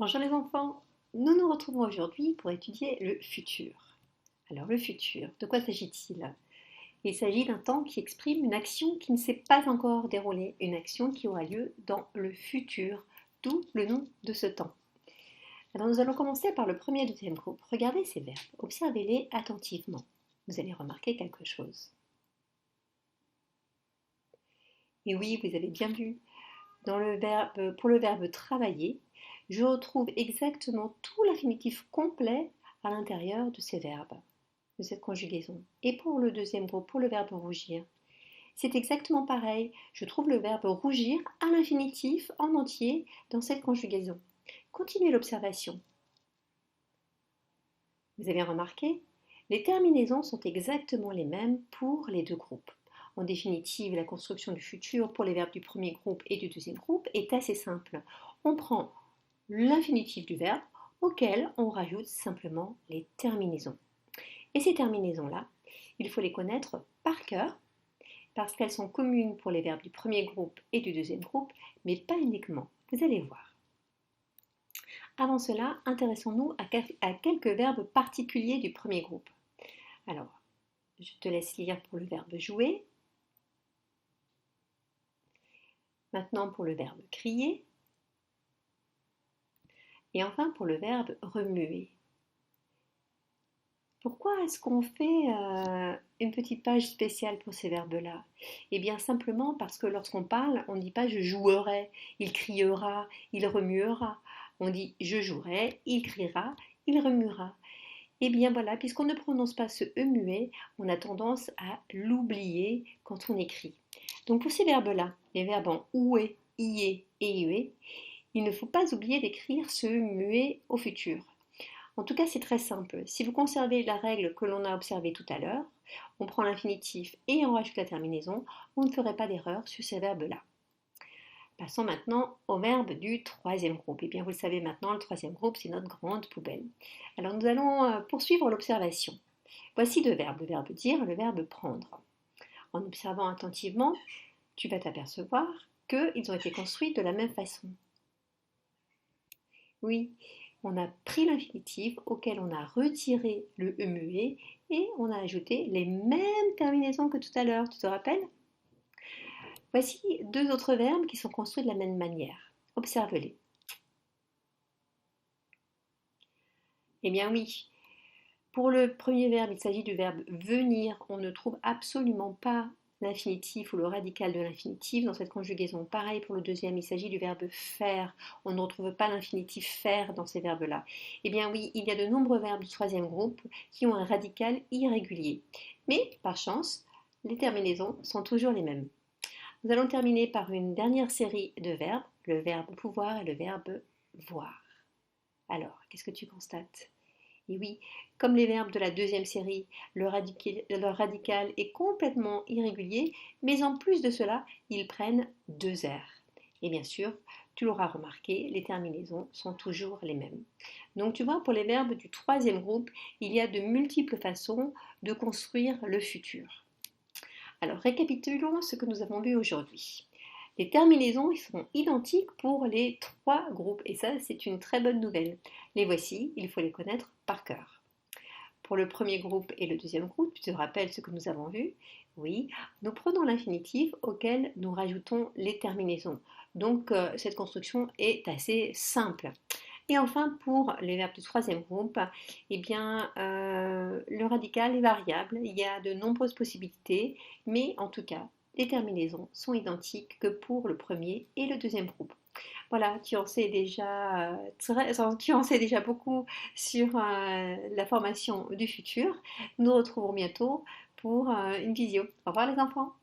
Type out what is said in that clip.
Bonjour les enfants, nous nous retrouvons aujourd'hui pour étudier le futur. Alors le futur, de quoi s'agit-il? Il s'agit d'un temps qui exprime une action qui ne s'est pas encore déroulée, une action qui aura lieu dans le futur, d'où le nom de ce temps. Alors nous allons commencer par le premier et le deuxième groupe. Regardez ces verbes, observez-les attentivement. Vous allez remarquer quelque chose. Et oui, vous avez bien vu, pour le verbe travailler, je retrouve exactement tout l'infinitif complet à l'intérieur de ces verbes, de cette conjugaison. Et pour le deuxième groupe, pour le verbe rougir, c'est exactement pareil. Je trouve le verbe rougir à l'infinitif en entier dans cette conjugaison. Continuez l'observation. Vous avez remarqué, les terminaisons sont exactement les mêmes pour les deux groupes. En définitive, la construction du futur pour les verbes du premier groupe et du deuxième groupe est assez simple. On prend l'infinitif du verbe auquel on rajoute simplement les terminaisons. Et ces terminaisons-là, il faut les connaître par cœur parce qu'elles sont communes pour les verbes du premier groupe et du deuxième groupe, mais pas uniquement. Vous allez voir. Avant cela, intéressons-nous à quelques verbes particuliers du premier groupe. Alors, je te laisse lire pour le verbe jouer. Maintenant pour le verbe crier. Et enfin pour le verbe remuer. Pourquoi est-ce qu'on fait une petite page spéciale pour ces verbes-là? Eh bien simplement parce que lorsqu'on parle, on ne dit pas je jouerai, il criera, il remuera. On dit je jouerai, il criera, il remuera. Eh bien voilà, puisqu'on ne prononce pas ce E muet, on a tendance à l'oublier quand on écrit. Donc pour ces verbes-là, les verbes en oué, ié et ié, il ne faut pas oublier d'écrire ce muet au futur. En tout cas, c'est très simple. Si vous conservez la règle que l'on a observée tout à l'heure, on prend l'infinitif et on rajoute la terminaison, on ne ferait pas d'erreur sur ces verbes-là. Passons maintenant au verbe du troisième groupe. Et bien, vous le savez maintenant, le troisième groupe, c'est notre grande poubelle. Alors, nous allons poursuivre l'observation. Voici deux verbes, le verbe dire et le verbe prendre. En observant attentivement, tu vas t'apercevoir qu'ils ont été construits de la même façon. Oui, on a pris l'infinitif auquel on a retiré le E muet et on a ajouté les mêmes terminaisons que tout à l'heure, tu te rappelles? Voici deux autres verbes qui sont construits de la même manière. Observe-les. Eh bien oui, pour le premier verbe, il s'agit du verbe venir. On ne trouve absolument pas l'infinitif ou le radical de l'infinitif dans cette conjugaison. Pareil pour le deuxième, il s'agit du verbe faire. On ne retrouve pas l'infinitif faire dans ces verbes-là. Eh bien oui, il y a de nombreux verbes du troisième groupe qui ont un radical irrégulier. Mais par chance, les terminaisons sont toujours les mêmes. Nous allons terminer par une dernière série de verbes, le verbe pouvoir et le verbe voir. Alors, qu'est-ce que tu constates? Et oui, comme les verbes de la deuxième série, leur radical est complètement irrégulier, mais en plus de cela, ils prennent deux R. Et bien sûr, tu l'auras remarqué, les terminaisons sont toujours les mêmes. Donc tu vois, pour les verbes du troisième groupe, il y a de multiples façons de construire le futur. Alors récapitulons ce que nous avons vu aujourd'hui. Les terminaisons sont identiques pour les trois groupes et ça c'est une très bonne nouvelle. Les voici, il faut les connaître par cœur. Pour le premier groupe et le deuxième groupe, tu te rappelles ce que nous avons vu? Oui, nous prenons l'infinitif auquel nous rajoutons les terminaisons. Donc cette construction est assez simple. Et enfin, pour les verbes du troisième groupe, eh bien, le radical est variable. Il y a de nombreuses possibilités, mais en tout cas, les terminaisons sont identiques que pour le premier et le deuxième groupe. Voilà, tu en sais déjà, beaucoup sur la formation du futur. Nous nous retrouvons bientôt pour une visio. Au revoir les enfants.